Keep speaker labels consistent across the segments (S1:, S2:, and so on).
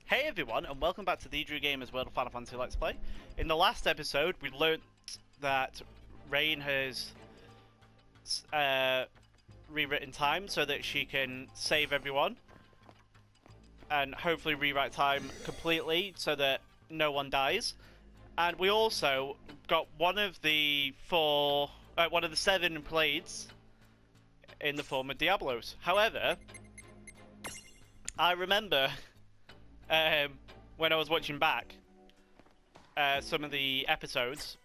S1: Hey everyone, and welcome back to TheeDrewGamer's World of Final Fantasy Let's Play. In the last episode, we learnt that Reynn has rewritten time so that she can save everyone. And hopefully rewrite time completely so that no one dies. And we also got one of the seven Pleiades in the form of Diablos. However, I remember when I was watching back some of the episodes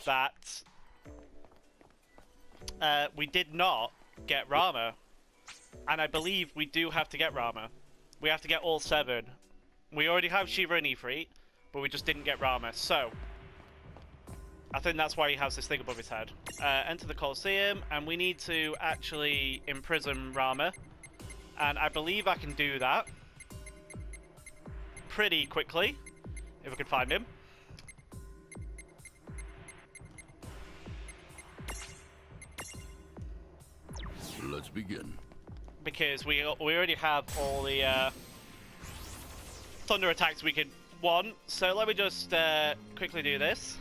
S1: that we did not get Rama, and I believe we do have to get Rama. We have to get all seven. We already have Shiva and Ifrit, but we just didn't get Rama, so I think that's why he has this thing above his head. Enter the Colosseum, and we need to actually imprison Rama, and I believe I can do that pretty quickly, if I can find him.
S2: Let's begin.
S1: Because we already have all the thunder attacks we could want. So let me just quickly do this.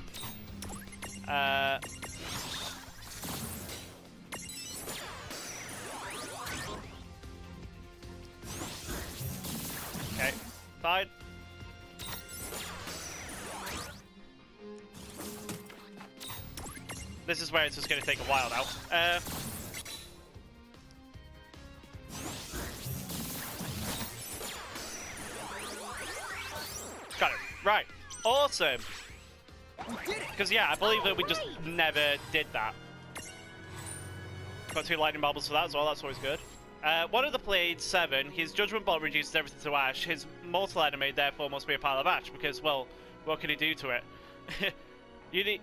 S1: Okay, fine. This is where it's just going to take a while now. Got it. Right. Awesome. Because, yeah, I believe that we just never did that. Got 2 lightning bubbles for that as well. That's always good. One of the Pleiades, 7, his Judgment Bolt reduces everything to ash. His mortal enemy, therefore, must be a pile of ash, because, well, what can he do to it?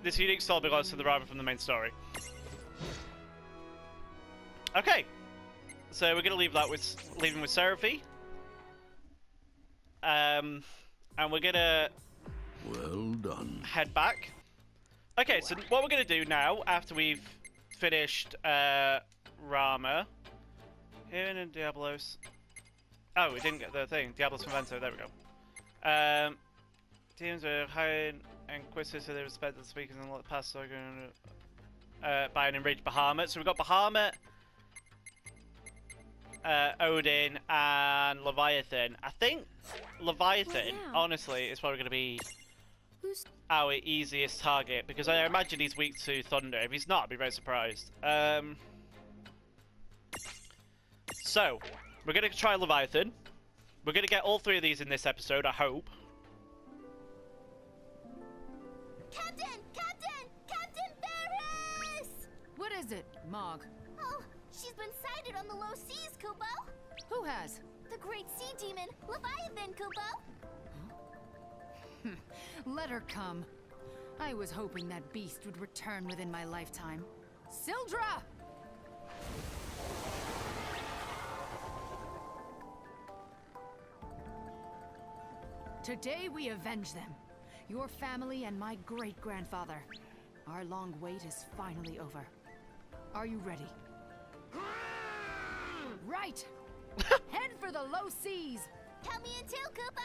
S1: This unique soul belongs to the rival from the main story. Okay. So we're going to leave that with Seraphy. And we're going to
S2: Well done.
S1: head back. Okay, so what we're going to do now, after we've finished Rama... Here in Diablos. Oh, we didn't get the thing. Diablos Convento, there we go. Teams are hiring Inquisitors so they respect the speakers and let the past so by an enraged Bahamut. So we've got Bahamut, Odin, and Leviathan. I think Leviathan, honestly, is probably going to be our easiest target because I imagine he's weak to Thunder. If he's not, I'd be very surprised. So, we're going to try Leviathan. We're going to get all 3 of these in this episode, I hope.
S3: Captain! Captain! Captain Barris!
S4: What is it, Mog?
S3: Oh, she's been sighted on the low seas, Kubo.
S4: Who has?
S3: The great sea demon, Leviathan, Kubo.
S4: Let her come. I was hoping that beast would return within my lifetime. Sildra! Today we avenge them. Your family and my great-grandfather. Our long wait is finally over. Are you ready? Right! Head for the low seas!
S3: Count me in too, Kubo.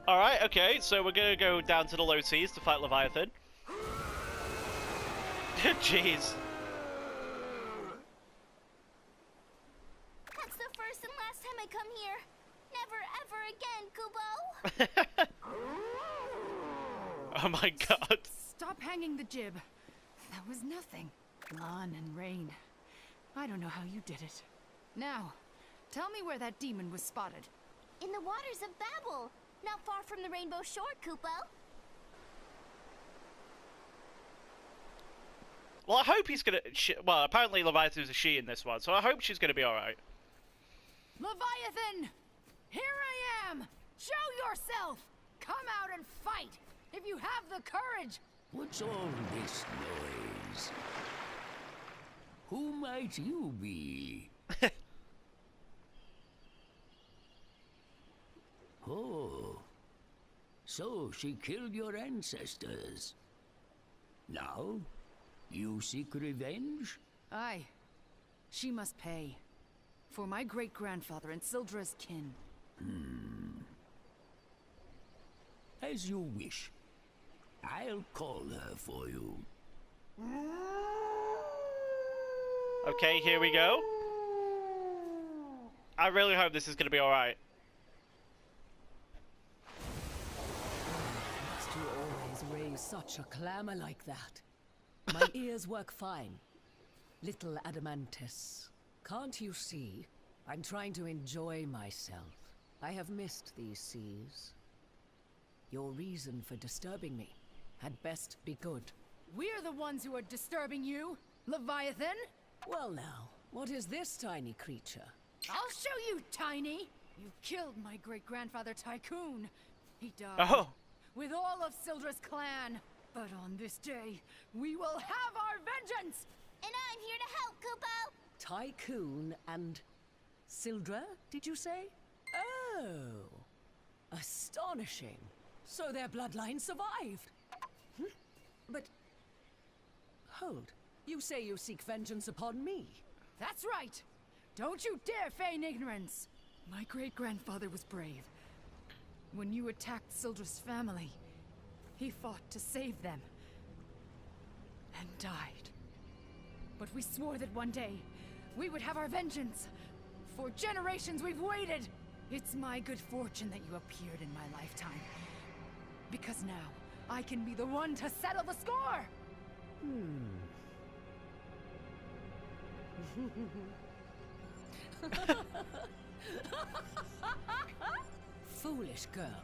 S1: Alright, okay, so we're going to go down to the low seas to fight Leviathan. Jeez.
S3: That's the first and last time I come here. Never ever again, Kubo.
S1: Oh my god.
S4: Stop hanging the jib. That was nothing. Lann and Reynn. I don't know how you did it. Now, tell me where that demon was spotted.
S3: In the waters of Babel, not far from the Rainbow Shore, Kubo.
S1: Well, I hope he's gonna... well, apparently Leviathan's a she in this one, so I hope she's gonna be alright.
S4: Leviathan! Here I am! Show yourself! Come out and fight! If you have the courage!
S5: What's all this noise? Who might you be? Oh, so she killed your ancestors. Now, you seek revenge?
S4: Aye. She must pay. For my great-grandfather and Sildra's kin.
S5: As you wish. I'll call her for you.
S1: Okay, here we go. I really hope this is going to be alright.
S4: Must you always raise such a clamor like that? My ears work fine. Little Adamantis. Can't you see? I'm trying to enjoy myself. I have missed these seas. Your reason for disturbing me had best be good.
S6: We're the ones who are disturbing you, Leviathan.
S4: Well now, what is this tiny creature?
S6: I'll show you, Tiny. You killed my great-grandfather Tycoon. He died
S1: Oh.
S6: with all of Sildra's clan. But on this day, we will have our vengeance.
S3: And I'm here to help, Kupo.
S4: Tycoon and Sildra, did you say? Oh, astonishing. So their bloodline survived. But hold, you say you seek vengeance upon me?
S6: That's right. Don't you dare feign ignorance. My great-grandfather was brave. When you attacked Sildra's family, he fought to save them. And died. But we swore that one day, we would have our vengeance. For generations we've waited. It's my good fortune that you appeared in my lifetime. Because now, I can be the one to settle the score!
S4: Foolish girl.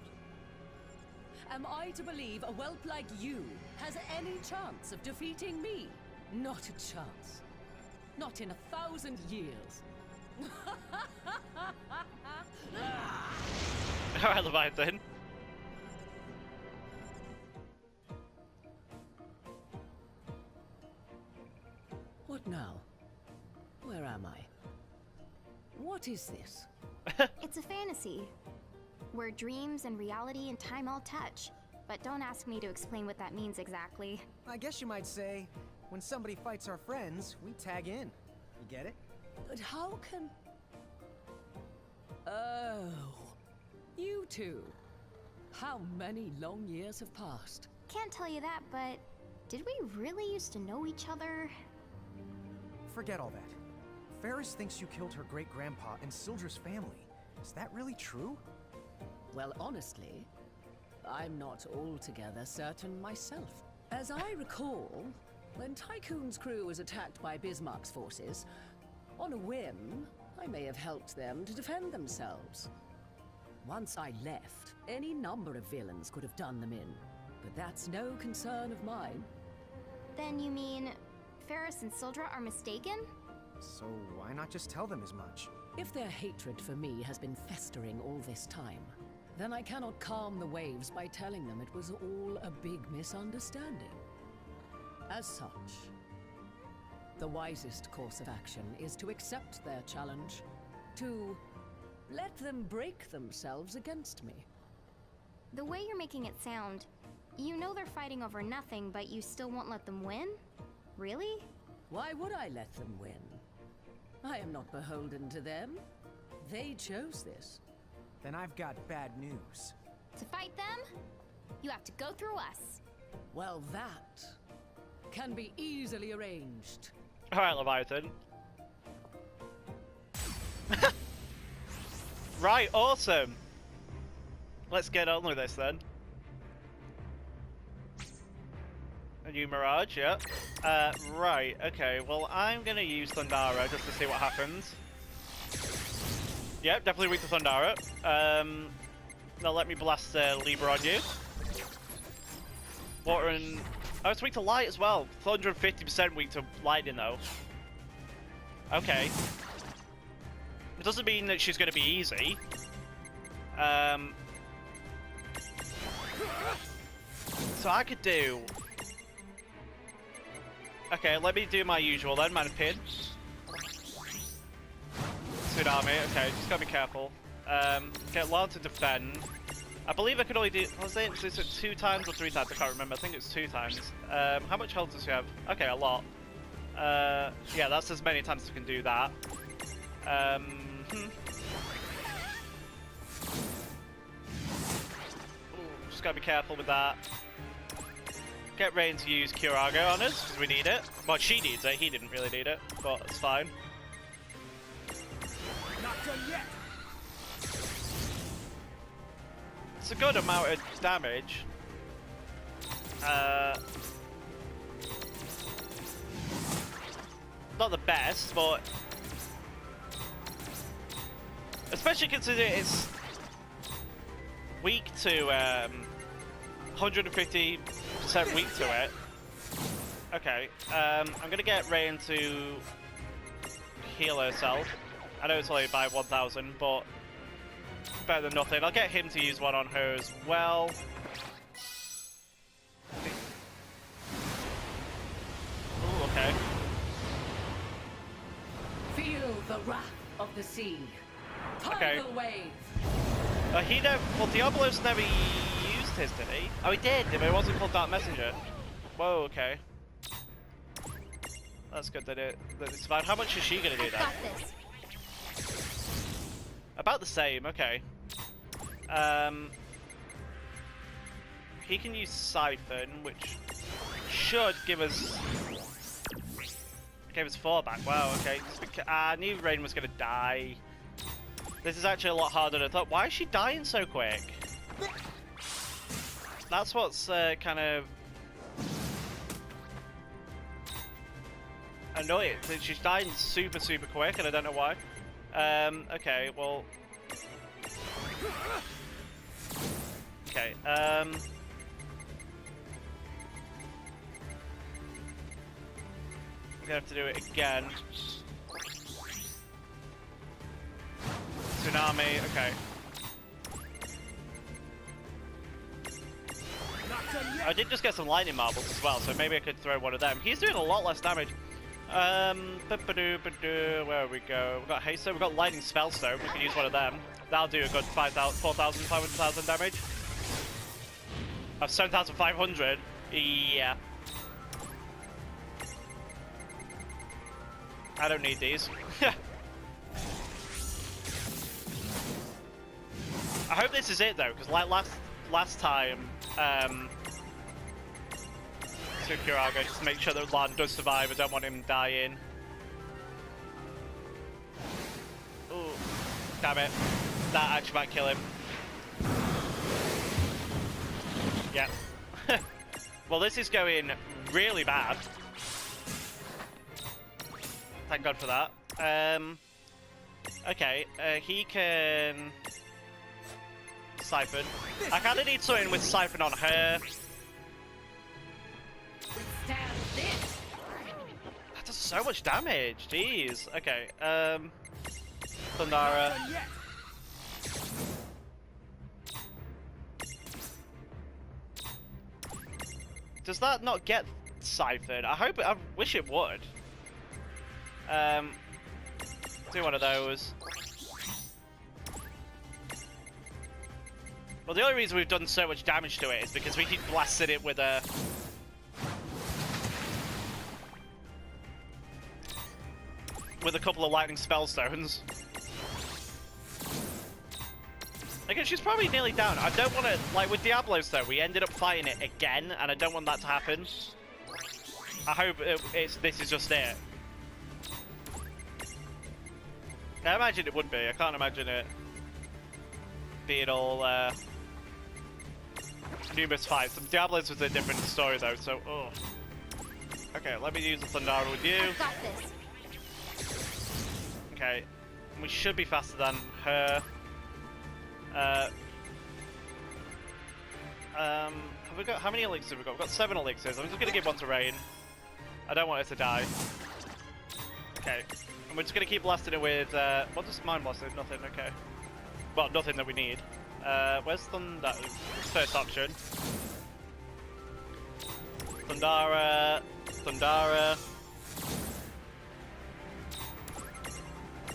S4: Am I to believe a whelp like you has any chance of defeating me? Not a chance. Not in 1,000 years.
S1: Alright, Leviathan.
S4: What now? Where am I? What is this?
S3: It's a fantasy, where dreams and reality and time all touch. But don't ask me to explain what that means exactly.
S7: I guess you might say, when somebody fights our friends, we tag in. You get it?
S4: But how can... Oh, you two. How many long years have passed?
S3: Can't tell you that, but did we really used to know each other?
S7: Forget all that. Ferris thinks you killed her great-grandpa and Sildra's family. Is that really true?
S4: Well, honestly, I'm not altogether certain myself. As I recall, when Tycoon's crew was attacked by Bismarck's forces, on a whim, I may have helped them to defend themselves. Once I left, any number of villains could have done them in, but that's no concern of mine.
S3: Then you mean Ferris and Sildra are mistaken?
S7: So why not just tell them as much?
S4: If their hatred for me has been festering all this time, then I cannot calm the waves by telling them it was all a big misunderstanding. As such, the wisest course of action is to accept their challenge, to let them break themselves against me.
S3: The way you're making it sound, you know they're fighting over nothing, but you still won't let them win? Really?
S4: Why would I let them win? I am not beholden to them. They chose this.
S7: Then I've got bad news.
S3: To fight them, you have to go through us.
S4: Well, that can be easily arranged.
S1: Alright, Leviathan. Right, awesome. Let's get on with this then. A new Mirage, yeah. Right, okay, well I'm gonna use Thundara just to see what happens. Yep, definitely weak to Thundara. Now let me blast Libra on you. Water and... Oh, it's weak to light as well. 150% weak to lightning though. Okay. It doesn't mean that she's gonna be easy. So I could do... Okay, let me do my usual then, Mana Pin. Tsunami, okay, just gotta be careful. Get Lann to defend. I believe I could only do... Was it 2 times or 3 times? I can't remember. I think it's 2 times. How much health does she have? Okay, a lot. Yeah, that's as many times as we can do that. Ooh, just gotta be careful with that. Get Reynn to use Curago on us, because we need it. Well, she needs it, he didn't really need it, but it's fine.
S7: Not done yet.
S1: It's a good amount of damage. Not the best, but especially considering it's weak to 150% weak to it. Okay, I'm gonna get Reynn to heal herself. I know it's only by 1,000, but better than nothing. I'll get him to use one on her as well. Ooh, okay.
S4: Feel the wrath of the sea.
S1: Okay.
S4: Tidal wave.
S1: He never. Well, Diablos never used his, did he? Oh, he did, but it wasn't called Dark Messenger. Whoa, okay. That's good that it survived. How much is she gonna do
S3: I've
S1: then?
S3: got this.
S1: About the same, okay. He can use Siphon, which should give us 4 back. Wow, okay. I knew Reynn was gonna die. This is actually a lot harder than I thought. Why is she dying so quick? That's what's kind of annoying. She's dying super quick, and I don't know why. Okay, well. Okay, I'm gonna have to do it again. Tsunami, okay. I did just get some lightning marbles as well, so maybe I could throw one of them. He's doing a lot less damage. Where we go? We've got haste, we've got lightning spellstone. We can use one of them. That'll do a good 4,000, 500,000 damage. 7,500. Yeah. I don't need these. I hope this is it though, because like last time, to Curago, just to make sure that Lann does survive. I don't want him dying. Ooh, damn it! That actually might kill him. Yeah. Well, this is going really bad. Thank God for that. Okay, he can Siphon. I kind of need something with Siphon on her. That does so much damage. Jeez. Okay. Thundara. Does that not get Siphon? I wish it would. Do one of those. Well, the only reason we've done so much damage to it is because we keep blasting it with a couple of lightning spellstones. Again, she's probably nearly down. I don't want to, like with Diablos though, we ended up fighting it again, and I don't want that to happen. I hope this is just it. I imagine it would be. I can't imagine it being all numerous fights. Diablos was a different story though, so okay, let me use the Thundara with you.
S3: I've got this.
S1: Okay, we should be faster than her. Have we got, how many elixirs have we got? We've got 7 elixirs. I'm just gonna give one to Reynn. I don't want her to die. Okay, and we're just gonna keep blasting it with, what does Mind Blast do? Nothing, okay. Well, nothing that we need. Where's Thundara? First option. Thundara. Thundara.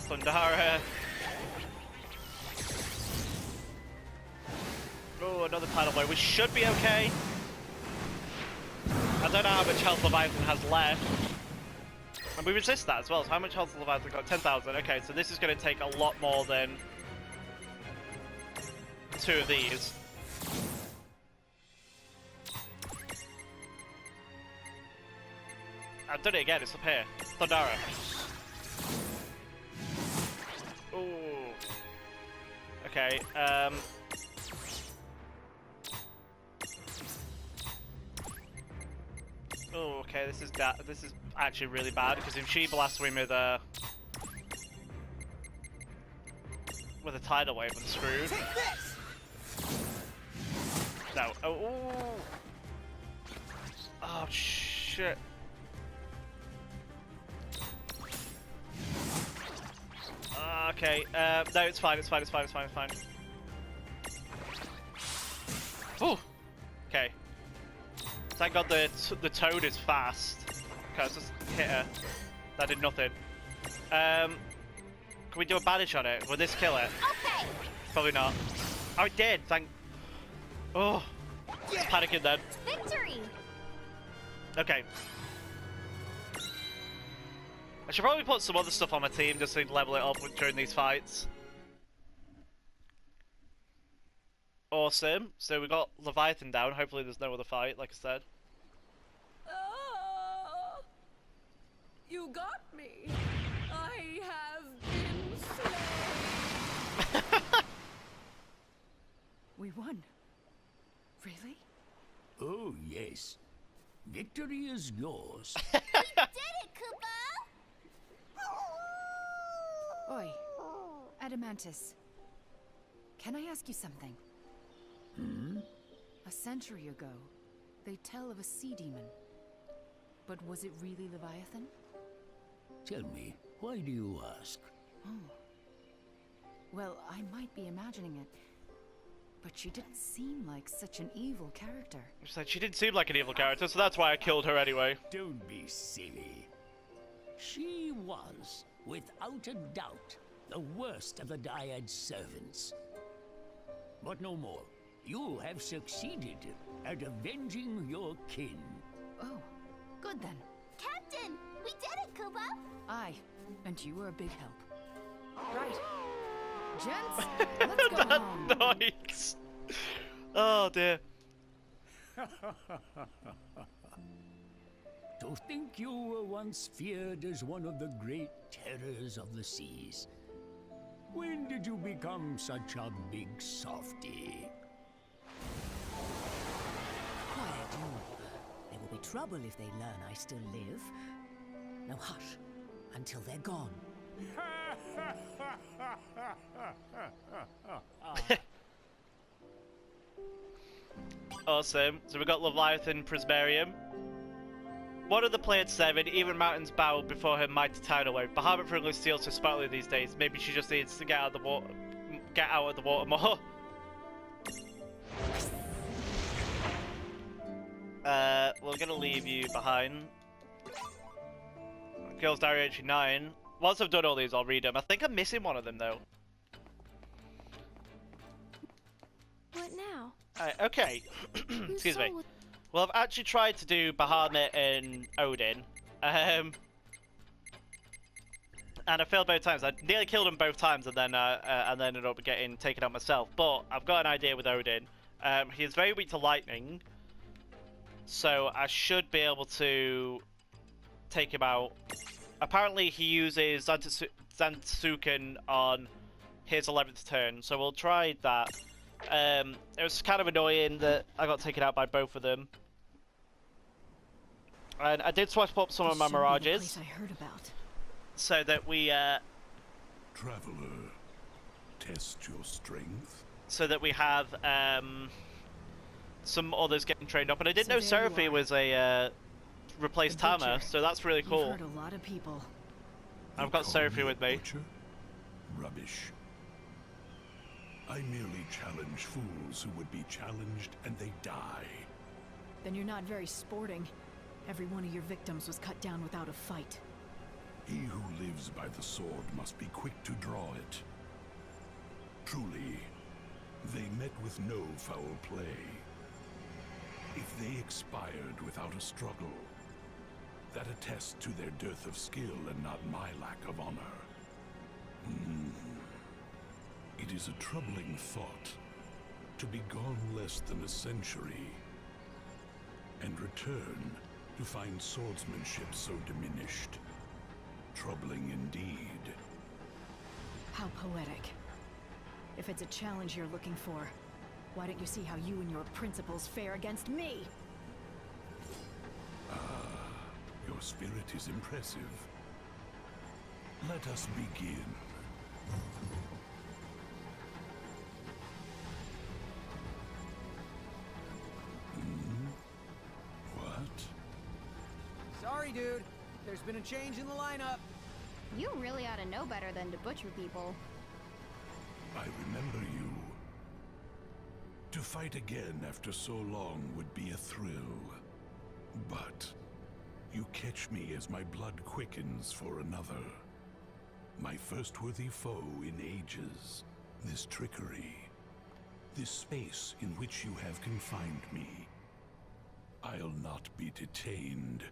S1: Thundara. Oh, another tidal wave. We should be okay. I don't know how much health Leviathan has left. And we resist that as well. So how much health has Leviathan got? 10,000. Okay, so this is going to take a lot more than 2 of these. I've done it again, it's up here. Thundara. Ooh. Okay, oh, okay, this is actually really bad, because if she blasts me with a tidal wave, I'm screwed. No. Oh, ooh. Oh, shit. Okay, no, it's fine. Oh, okay. Thank God the toad is fast. Okay, let's just hit her. That did nothing. Can we do a banish on it? Will this kill it?
S3: Okay.
S1: Probably not. Oh, it did. Thank. Oh, it's panicking then.
S3: Victory.
S1: Okay. I should probably put some other stuff on my team just to level it up during these fights. Awesome. So we got Leviathan down. Hopefully there's no other fight, like I said.
S4: Oh, you got me. I have been slain.
S6: We won. Really?
S5: Oh, yes. Victory is yours.
S3: Did it, Koopa?
S6: Oi, Adamantis. Can I ask you something? A century ago, they tell of a sea demon. But was it really Leviathan?
S5: Tell me, why do you ask?
S6: Oh. Well, I might be imagining it, but she didn't seem like such an evil character.
S1: She didn't seem like an evil character, so that's why I killed her anyway.
S5: Don't be silly. She was, without a doubt, the worst of the Dyad's servants. But no more. You have succeeded at avenging your kin.
S6: Oh, good then.
S3: Captain, we did it, Koopa.
S6: Aye, and you were a big help. Right. Gents, let's go home.
S1: Nice. Oh dear.
S5: To think you were once feared as one of the great terrors of the seas. When did you become such a big softy?
S4: Quiet, you. There will be trouble if they learn I still live. Now hush, until they're gone.
S1: Awesome. So we got Leviathan Prismarium. One of the Pleiades 7, even mountains bowed before her mighty tidal wave. Bahamut frequently steals so smartly these days. Maybe she just needs to get out of the water, more. We're gonna leave you behind. Girls Diary Entry 9. Once I've done all these, I'll read them. I think I'm missing one of them though.
S3: What now?
S1: Okay. Excuse me. Well, I've actually tried to do Bahamut and Odin. And I failed both times. I nearly killed him both times and then ended up getting taken out myself. But I've got an idea with Odin. He is very weak to lightning. So I should be able to take him out. Apparently he uses Zansuken on his 11th turn. So we'll try that. It was kind of annoying that I got taken out by both of them. And I did swap up some of my mirages.
S6: I heard about.
S1: So that we
S2: Traveler, test your strength.
S1: so that we have some others getting trained up. And I didn't know
S6: So there
S1: Seraphy
S6: you are.
S1: was a replaced
S6: The
S1: Tama,
S6: Butcher.
S1: so that's really
S6: You've
S1: cool.
S6: heard a lot of people.
S1: I've got
S2: Call
S1: Seraphy
S2: a
S1: with me.
S2: butcher? Rubbish. I merely challenge fools who would be challenged and they die.
S6: Then you're not very sporting. Every one of your victims was cut down without a fight.
S2: He who lives by the sword must be quick to draw it. Truly, they met with no foul play. If they expired without a struggle, that attests to their dearth of skill and not my lack of honor. It is a troubling thought to be gone less than a century and return to find swordsmanship so diminished. Troubling indeed.
S6: How poetic. If it's a challenge you're looking for, why don't you see how you and your principles fare against me?
S2: Your spirit is impressive. Let us begin. What?
S7: Sorry, dude. There's been a change in the lineup.
S3: You really ought to know better than to butcher people.
S2: I remember you. To fight again after so long would be a thrill. But you catch me as my blood quickens for another. My first worthy foe in ages. This trickery. This space in which you have confined me. I'll not be detained.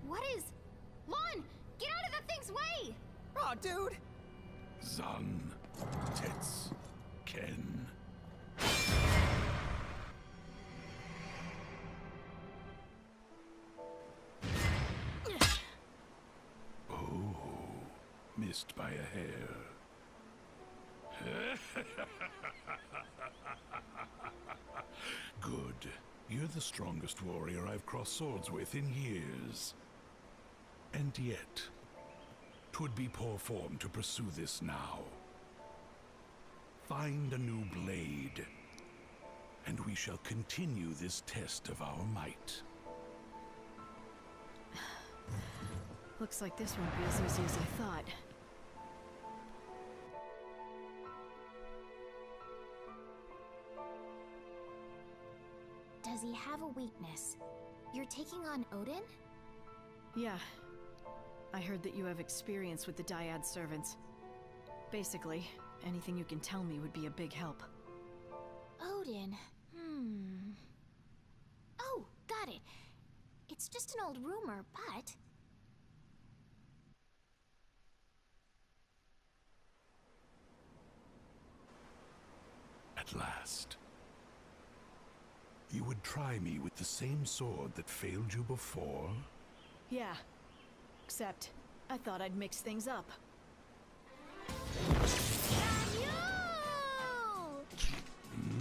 S3: What is... Lann! Get out of the thing's way!
S7: Aw, dude!
S2: Zan, Tets, Ken. Oh, missed by a hair. Good. You're the strongest warrior I've crossed swords with in years. And yet, 'twould be poor form to pursue this now. Find a new blade, and we shall continue this test of our might.
S6: Looks like this won't be as easy as I thought.
S3: Does he have a weakness? You're taking on Odin?
S6: Yeah. I heard that you have experience with the Dyad servants. Basically, anything you can tell me would be a big help.
S3: Odin? Oh, got it. It's just an old rumor, but...
S2: At last. You would try me with the same sword that failed you before?
S6: Yeah. Except, I thought I'd mix things up.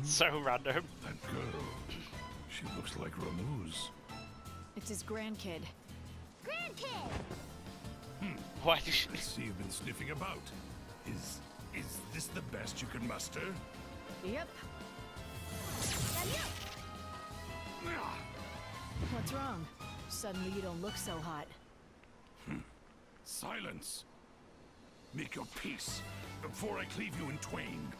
S1: So random.
S2: That girl. She looks like Ramuz.
S6: It's his grandkid.
S3: Grandkid!
S1: Why did she...
S2: I see you've been sniffing about. Is this the best you can muster?
S6: Yep. What's wrong? Suddenly you don't look so hot.
S2: Silence! Make your peace before I cleave you in twain.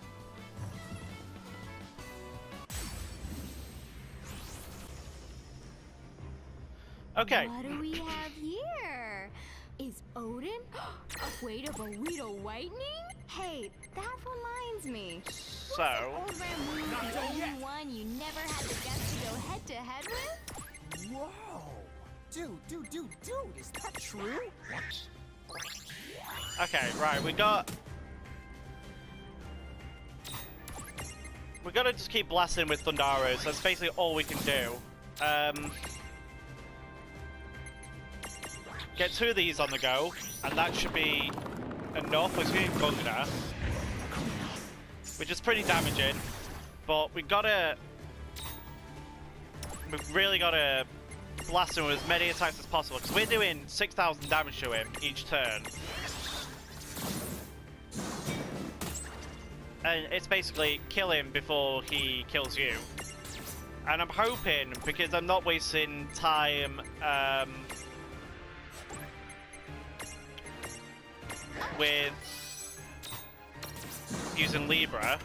S1: Okay.
S3: What do we have here? Is Odin afraid of burrito whitening? Hey, that reminds me.
S1: So...
S3: Old Ramuz the only one you never had the guts to go head-to-head with?
S7: Whoa! Dude, is that true?
S1: Okay, right, we gotta just keep blasting with Thundaros. That's basically all we can do. Get 2 of these on the go, and that should be enough. We're getting Gungnir, which is pretty damaging, but we've really gotta blast him with as many attacks as possible, because we're doing 6,000 damage to him each turn. And it's basically kill him before he kills you. And I'm hoping, because I'm not wasting time with using Libra,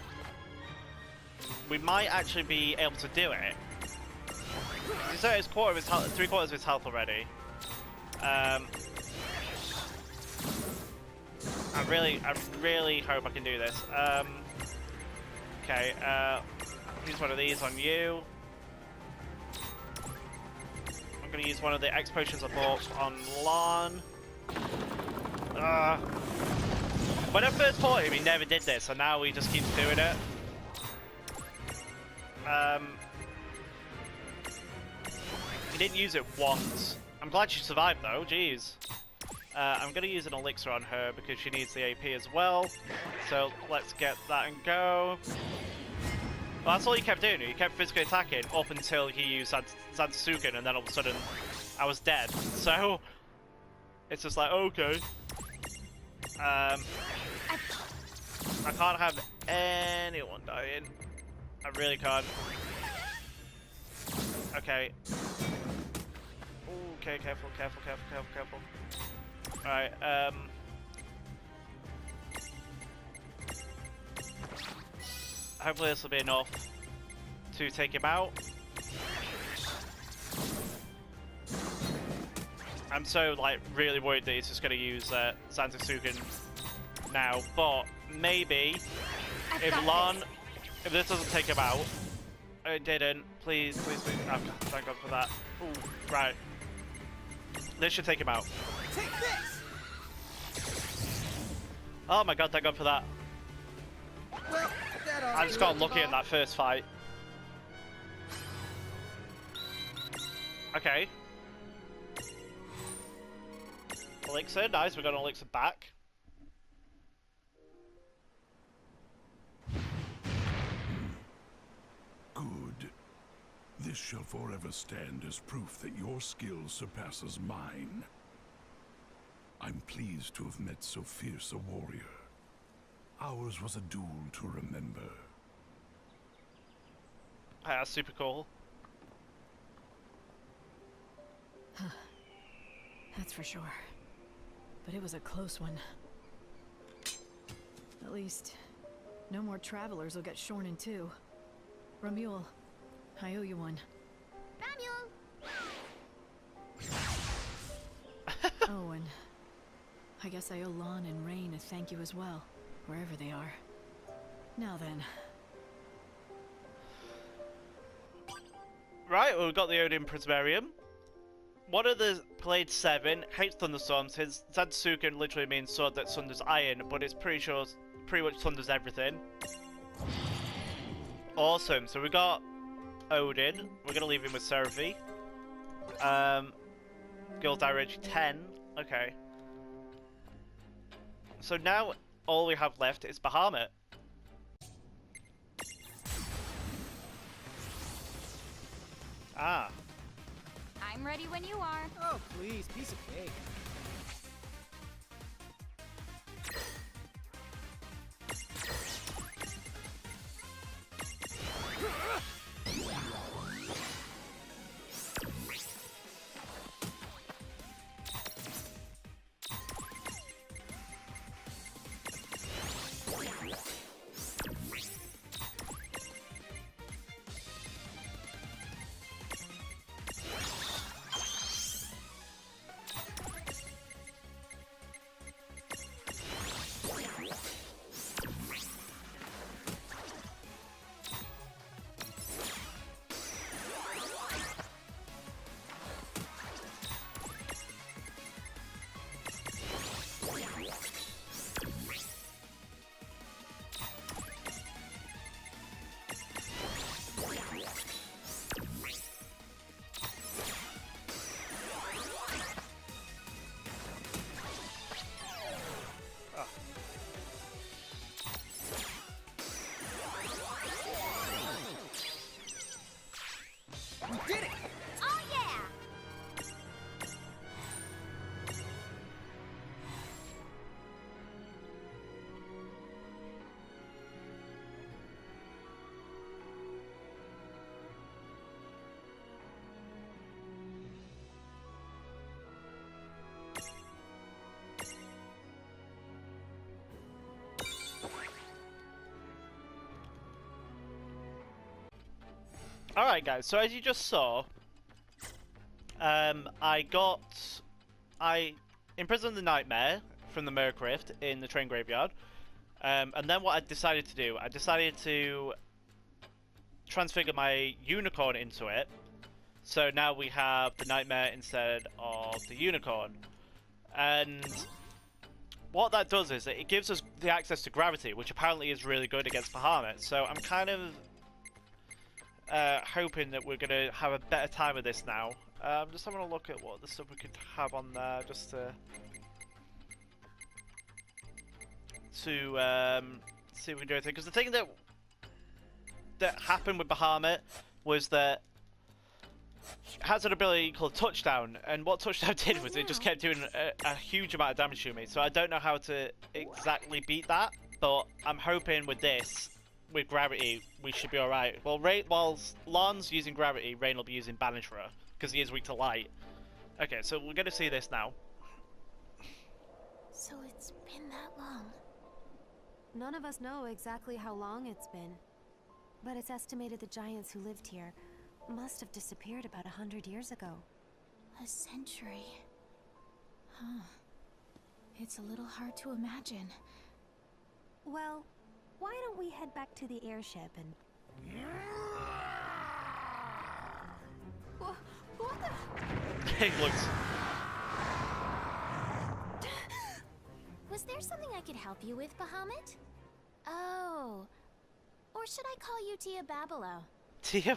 S1: we might actually be able to do it. He's at his quarter of his health, 3/4 of his health already. I really hope I can do this. Okay, use one of these on you. I'm gonna use one of the X potions I bought on Lann. When I first bought him, he never did this, and now he just keeps doing it. didn't use it once. I'm glad she survived though, jeez. I'm going to use an elixir on her because she needs the AP as well. So let's get that and go. Well, that's all he kept doing. He kept physically attacking up until he used Zansuken, and then all of a sudden I was dead. So it's just like, okay. I can't have anyone dying. I really can't. Okay. Okay, careful. Alright, hopefully this will be enough to take him out. I'm so, like, really worried that he's just going to use Zansuken now, but maybe if this doesn't take him out, it didn't, please. Oh, God, thank God for that. Ooh, right. This should take him out.
S7: Take this!
S1: Oh my God, thank God for that.
S7: Well,
S1: I just got unlucky in that first fight. Okay. Elixir, nice, we got an elixir back.
S2: Good. This shall forever stand as proof that your skill surpasses mine. I'm pleased to have met so fierce a warrior. Ours was a duel to remember.
S1: That's super cool.
S6: That's for sure. But it was a close one. At least, no more travelers will get shorn in two. Ramule, I owe you one. Oh, and I guess I owe Lann and Reynn a thank you as well, wherever they are. Now then.
S1: Right, well, we've got the Odin Prismarium. One of the Pleiades 7 hates thunderstorms. His Zansuken literally means sword that sunders iron, but it's pretty much sunders everything. Awesome, so we got Odin. We're gonna leave him with Seraphy. Guild Average 10. Okay. So now all we have left is Bahamut. Ah.
S3: I'm ready when you are.
S7: Oh, please, piece of cake. We did it!
S3: Oh yeah!
S1: Alright guys, so as you just saw, I imprisoned the Nightmare from the Merc Rift in the train graveyard, and then what I decided to do, I decided to transfigure my unicorn into it, so now we have the Nightmare instead of the unicorn, and what that does is it gives us the access to gravity, which apparently is really good against Bahamut, so I'm kind of hoping that we're going to have a better time with this now. Just having a look at what the stuff we could have on there, just to see if we can do anything. Because the thing that happened with Bahamut was that it has an ability called Touchdown, and what Touchdown did was it just kept doing a huge amount of damage to me. So I don't know how to exactly beat that, but I'm hoping with this, with Gravity, we should be alright. Well, while Lann's using Gravity, Reynn will be using Banisher, because he is weak to light. Okay, so we're going to see this now.
S3: So it's been that long.
S8: None of us know exactly how long it's been, but it's estimated the giants who lived here must have disappeared about 100 years ago.
S3: A century. Huh. It's a little hard to imagine.
S8: Well, why don't we head back to the airship and...
S3: What the...
S1: He looks...
S3: Was there something I could help you with, Bahamut? Oh. Or should I call you Babalo?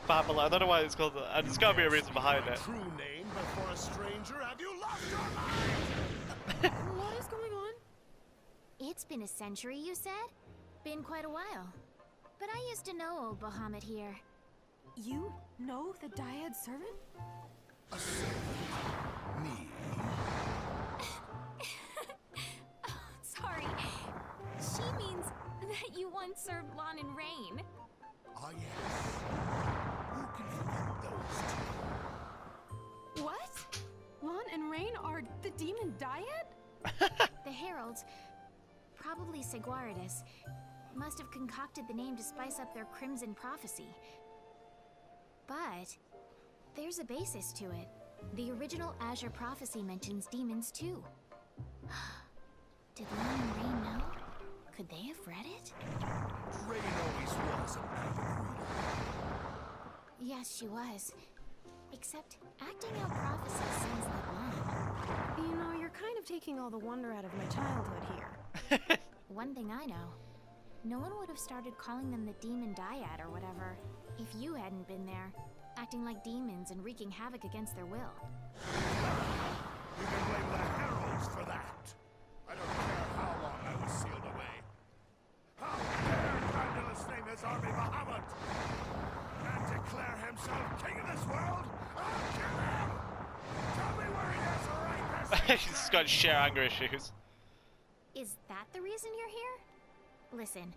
S1: Babalo, I don't know why it's called that. And there's got to be a reason behind it.
S2: True name before a stranger, have you lost your mind?
S8: What is going on?
S3: It's been a century, you said? Been quite a while. But I used to know old Bahamut here.
S8: You know the Dyad servant?
S2: A servant? Me?
S3: Oh, sorry. She means that you once served Lann and Reynn.
S2: Ah, yes. Who can forget those two?
S8: What? Lann and Reynn are the Demon Dyad?
S3: The Heralds, probably DYAD'S, must have concocted the name to spice up their crimson prophecy. But there's a basis to it. The original Azure prophecy mentions demons too. Did Lann and Reynn know? Could they have read it?
S2: Reynn always was an avid reader.
S3: Yes, she was. Except acting out prophecy sounds like Lann.
S8: You know, you're kind of taking all the wonder out of my childhood here.
S3: One thing I know, no one would have started calling them the Demon Dyad or whatever if you hadn't been there, acting like demons and wreaking havoc against their will.
S2: You can blame the Heralds for that. I don't care how long I was sealed away. How dare Grandulus name his army Bahamut and declare himself king of this world? I'll kill him! Tell me where he is right this
S1: He's got sheer anger issues.
S3: Is that the reason you're here? Listen,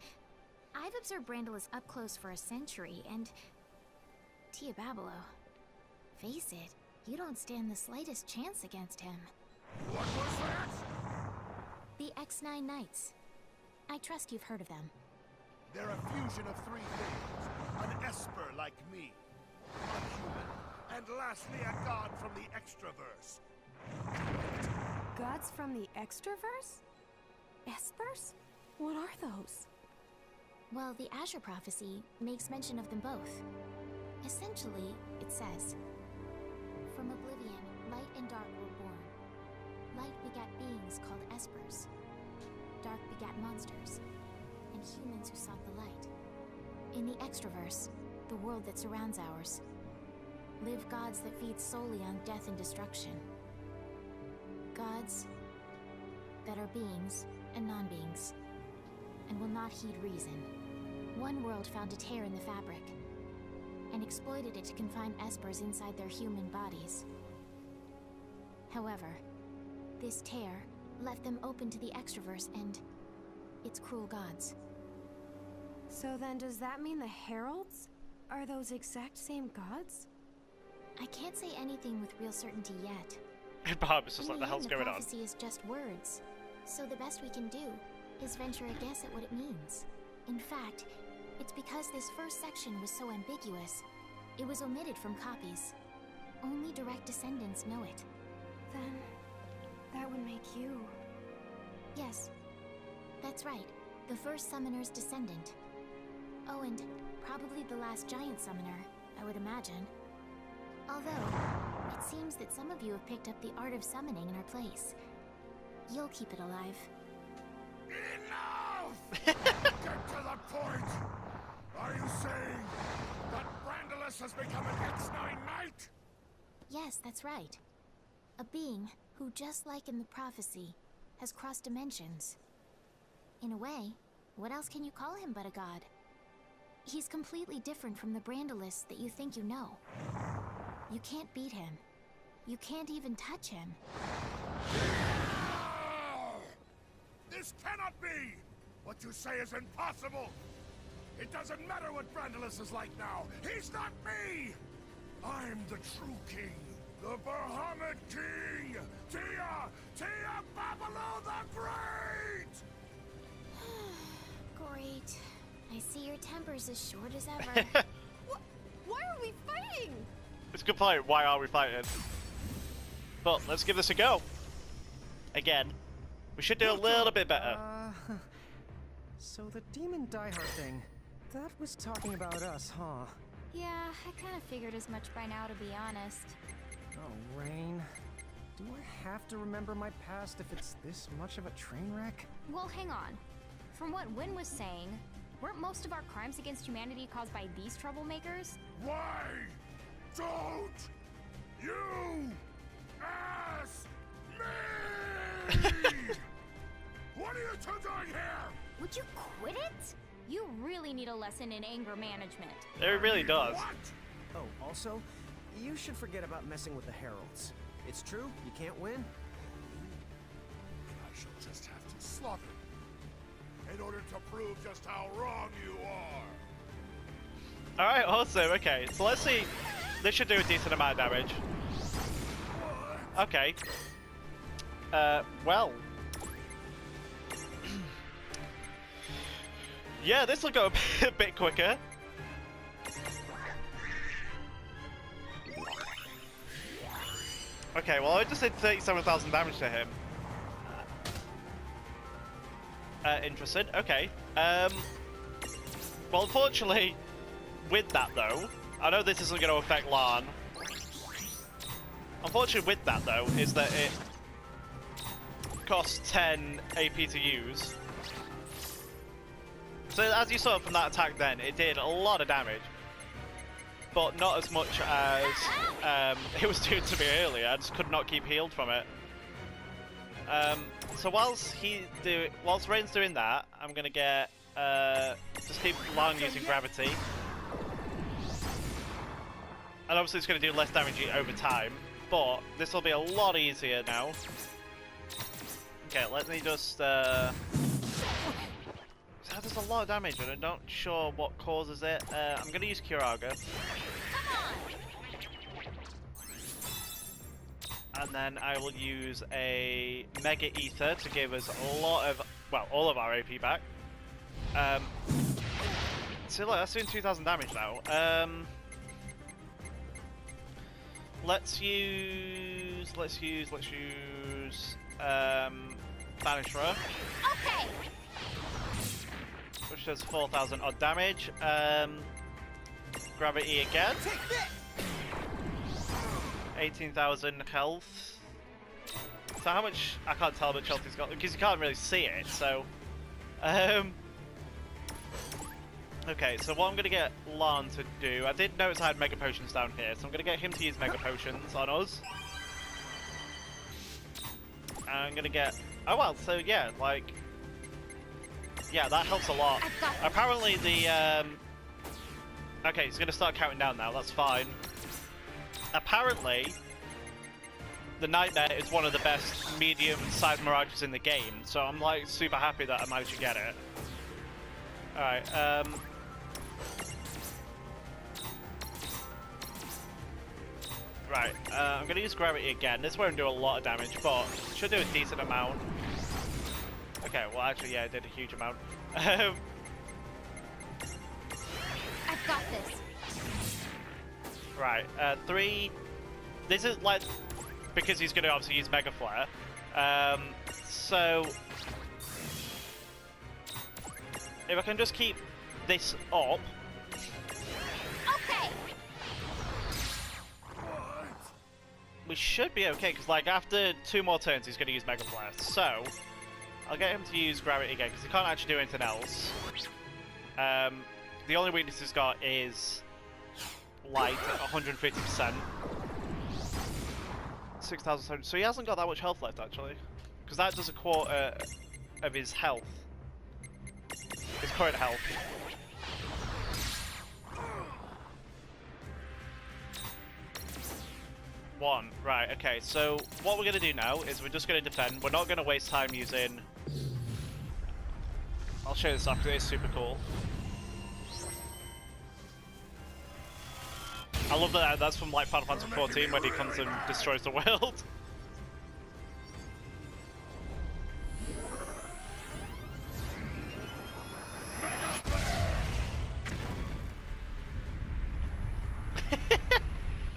S3: I've observed Brandalus up close for a century, and... Babalo, face it, you don't stand the slightest chance against him.
S2: What was that?
S3: The Exnine Knights. I trust you've heard of them.
S2: They're a fusion of three things. An esper like me, a human, and lastly a god from the extraverse.
S8: Gods from the extraverse? Espers? What are those?
S3: Well, the Azure prophecy makes mention of them both. Essentially, it says, from oblivion, light and dark were born. Light begat beings called espers. Dark begat monsters, and humans who sought the light. In the extraverse, the world that surrounds ours, live gods that feed solely on death and destruction. Gods that are beings and non-beings, and will not heed reason. One world found a tear in the fabric, and exploited it to confine espers inside their human bodies. However, this tear left them open to the extraverse and its cruel gods.
S8: So then does that mean the Heralds are those exact same gods?
S3: I can't say anything with real certainty yet.
S1: Bahamut's just like,
S3: In
S1: the hell's
S3: end,
S1: going on?
S3: prophecy is just words, so the best we can do is venture a guess at what it means. In fact, it's because this first section was so ambiguous, it was omitted from copies. Only direct descendants know it.
S8: Then that would make you...
S3: Yes, that's right. The first summoner's descendant. Oh, and probably the last giant summoner, I would imagine. Although, it seems that some of you have picked up the art of summoning in our place. You'll keep it alive.
S2: Enough! Get to the point! Are you saying that Brandalus has become an Exnine Knight?
S3: Yes, that's right. A being who, just like in the prophecy, has crossed dimensions. In a way, what else can you call him but a god? He's completely different from the Brandalis that you think you know. You can't beat him. You can't even touch him.
S2: This cannot be! What you say is impossible! It doesn't matter what Brandalis is like now! He's not me! I'm the true king! The Bahamut king! Bahamut the Great!
S3: Great. I see your temper's as short as ever.
S6: Why are we fighting?
S1: It's a good point. Why are we fighting? But let's give this a go. Again, we should do a little bit better.
S7: So the Demon Dyad thing, that was talking about us, huh?
S3: Yeah, I kind of figured as much by now, to be honest.
S7: Oh, Reynn. Do I have to remember my past if it's this much of a train wreck?
S9: Well, hang on. From what Wynn was saying, weren't most of our crimes against humanity caused by these troublemakers?
S2: Why don't you ask me? What are you two doing here?
S9: Would you quit it? You really need a lesson in anger management.
S1: It really does.
S2: What?
S7: Oh, also, you should forget about messing with the Heralds. It's true, you can't win.
S2: I shall just have to slaughter you in order to prove just how wrong you are.
S1: Alright, awesome. Okay, so let's see. This should do a decent amount of damage. Okay. Well. Yeah, this will go a bit quicker. Okay, well I just did 37,000 damage to him. Interesting. Okay. Well, unfortunately, with that though, I know this isn't going to affect Lann. Unfortunately, with that though, is that it costs 10 AP to use. So as you saw from that attack, then it did a lot of damage, but not as much as it was doing to me earlier. I just could not keep healed from it. So whilst Reynn's doing that, I'm gonna get just keep Lann using gravity, and obviously it's gonna do less damage over time, but this will be a lot easier now. Okay, let me just. That does a lot of damage, and I'm not sure what causes it. I'm gonna use Curaga. And then I will use a Mega Ether to give us a lot of, well, all of our AP back. So look, that's doing 2,000 damage now. Let's use Banisher.
S9: Okay.
S1: Which does 4,000 odd damage. Gravity again. 18,000 health. So how much? I can't tell how much health he's got because you can't really see it. So, okay. So what I'm gonna get Lann to do? I did notice I had Mega Potions down here, so I'm gonna get him to use Mega Potions on us. And I'm gonna get. Oh well. So yeah, like. Yeah, that helps a lot. Apparently the okay, he's gonna start counting down now, that's fine. Apparently the Nightmare is one of the best medium-sized mirages in the game, so I'm like super happy that I managed to get it. Alright, right, I'm gonna use gravity again. This won't do a lot of damage, but should do a decent amount. Okay, well actually, yeah, it did a huge amount.
S9: I've got this.
S1: Right, 3. This is like because he's going to obviously use Mega Flare. So if I can just keep this up.
S9: Okay.
S1: We should be okay because like after 2 more turns, he's going to use Mega Flare. So I'll get him to use gravity again because he can't actually do anything else. The only weakness he's got is light at 150%. 6,700. So he hasn't got that much health left, actually. Because that does a quarter of his health. His current health. One. Right, okay. So what we're going to do now is we're just going to defend. We're not going to waste time using... I'll show you this after. It's super cool. I love that that's from like Final Fantasy 14 when he comes and destroys the world.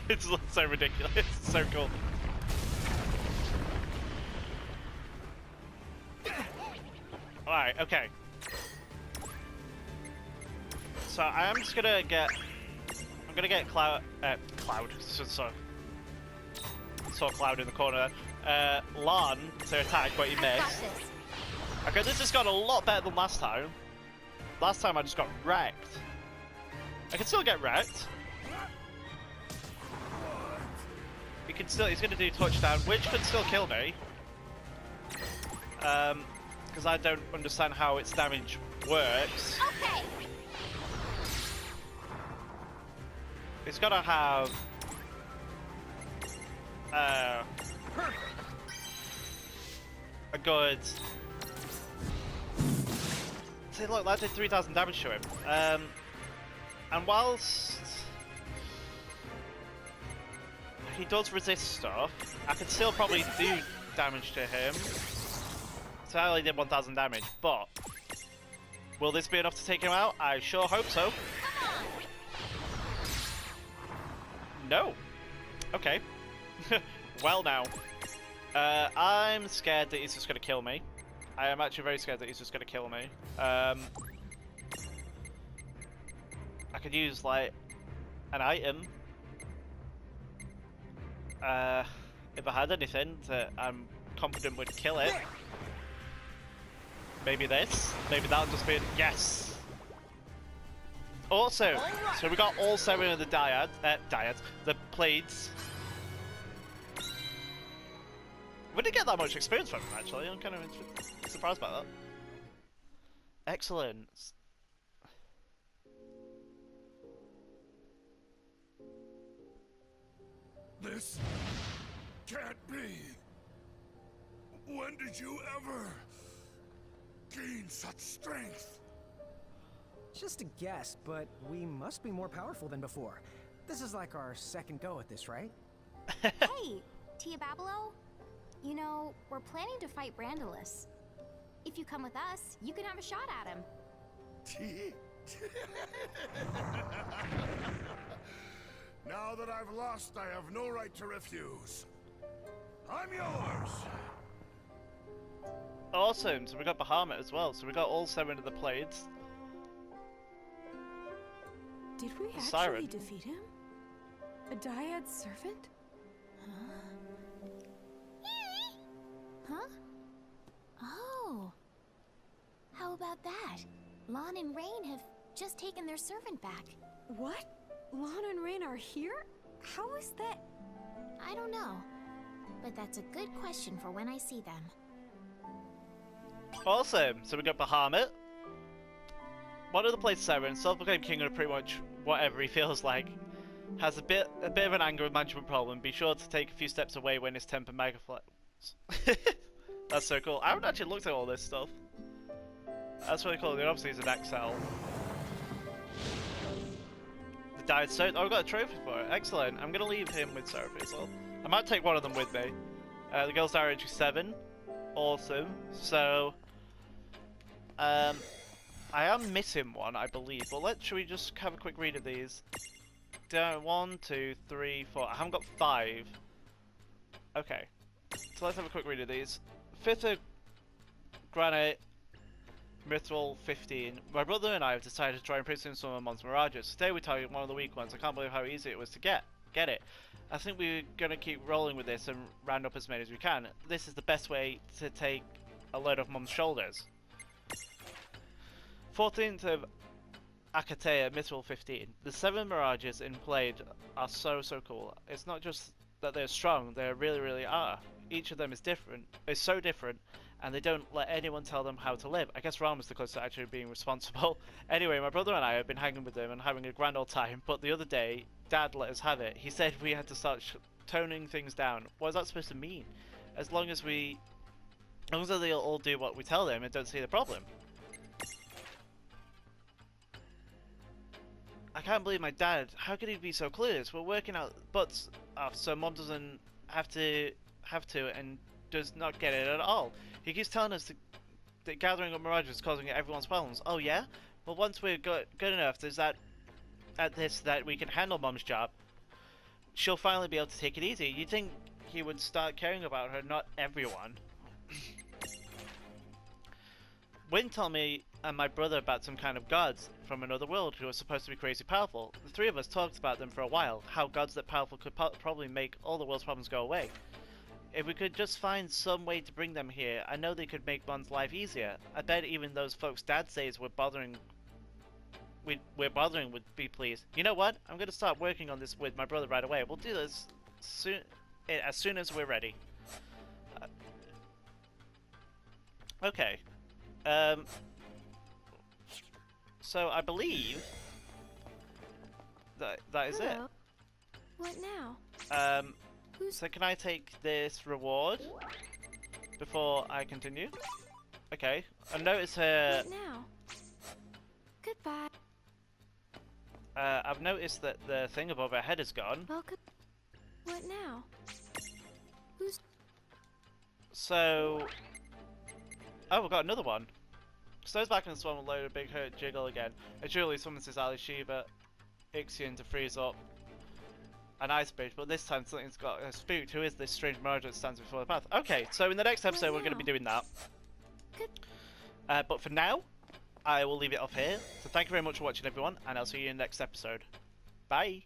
S1: It's so ridiculous. It's so cool. Alright, okay. So I am just gonna get... I'm gonna get Cloud... Saw Cloud in the corner. Lann to attack, but he missed. Okay, this has got a lot better than last time. Last time I just got wrecked. I can still get wrecked. He can still... He's gonna do touchdown, which could still kill me. Because I don't understand how its damage works.
S9: Okay.
S1: It's gotta have... a good... See, look, that did 3,000 damage to him. And whilst... he does resist stuff, I could still probably do damage to him. So I only did 1,000 damage, but... will this be enough to take him out? I sure hope so. No. Okay. Well now. I'm scared that he's just gonna kill me. I am actually very scared that he's just gonna kill me. I could use like an item. If I had anything that I'm confident would kill it. Maybe this. Maybe that'll just be yes. Also, so we got all 7 of the Dyads, the Pleiades. We didn't get that much experience from him actually. I'm kind of surprised by that. Excellent.
S2: This can't be. When did you ever gain such strength?
S7: Just a guess, but we must be more powerful than before. This is like our second go at this, right?
S9: Hey, Tia Babalo. You know, we're planning to fight Brandilis. If you come with us, you can have a shot at him.
S2: Now that I've lost, I have no right to refuse. I'm yours.
S1: Awesome, so we got Bahamut as well, so we got all 7 of the Pleiades.
S6: Did we actually
S1: Siren.
S6: defeat him? A Dyad's servant?
S3: Huh? Oh. How about that? Lann and Reynn have just taken their servant back.
S6: What? Lann and Reynn are here? How is that?
S3: I don't know. But that's a good question for when I see them.
S1: Awesome, so we got Bahamut. One of the Pleiades 7, self-proclaimed king of pretty much whatever he feels like. Has a bit of an anger management problem. Be sure to take a few steps away when his temper mega flows. That's so cool. I haven't actually looked at all this stuff. That's really cool. Obviously he's an XL. The Dyad Soap. Oh, I've got a trophy for it. Excellent. I'm going to leave him with Sophie as well. I might take one of them with me. The girls are entry 7. Awesome. So, I am missing one, I believe. But should we just have a quick read of these? 1, 2, 3, 4. I haven't got 5. Okay. So let's have a quick read of these. 5th of Granite, Mithril 15. My brother and I have decided to try and imprison some of Mon's Mirages. Today we target one of the weak ones. I can't believe how easy it was to get it. I think we're going to keep rolling with this and round up as many as we can. This is the best way to take a load off Mum's shoulders. 14th of Akatea, Mithril 15. The 7 Mirages in Pleiades are so cool. It's not just that they're strong. They really, really are. Each of them is different. It's so different, and they don't let anyone tell them how to live. I guess Ram is the closest to actually being responsible. Anyway, my brother and I have been hanging with them and having a grand old time, but the other day, Dad let us have it. He said we had to start toning things down. What is that supposed to mean? As long as they'll all do what we tell them and don't see the problem. I can't believe my dad. How could he be so clueless? We're working out butts off so Mom doesn't have to and does not get it at all. He keeps telling us that gathering up mirages is causing everyone's problems. Oh yeah? Well, once we're good enough that we can handle Mom's job, she'll finally be able to take it easy. You'd think he would start caring about her, not everyone. Wynn told me and my brother about some kind of gods from another world who are supposed to be crazy powerful. The three of us talked about them for a while, how gods that powerful could probably make all the world's problems go away. If we could just find some way to bring them here, I know they could make one's life easier. I bet even those folks Dad says we're bothering would be pleased. You know what? I'm gonna start working on this with my brother right away. We'll do this as soon as we're ready. Okay. So I believe that is it.
S8: What now?
S1: So can I take this reward before I continue? Okay. I've noticed her.
S8: What now? Goodbye.
S1: I've noticed that the thing above her head is gone.
S8: Welcome. What now? Who's?
S1: So. Oh, we've got another one. Stows back in the swarm and load a big hurt jiggle again. It truly summons his ally Shiva Ixion to freeze up an ice bridge, but this time something's got spooked. Who is this strange mirage that stands before the path? Okay, so in the next episode we're going to be doing that. But for now, I will leave it off here. So thank you very much for watching, everyone, and I'll see you in the next episode. Bye!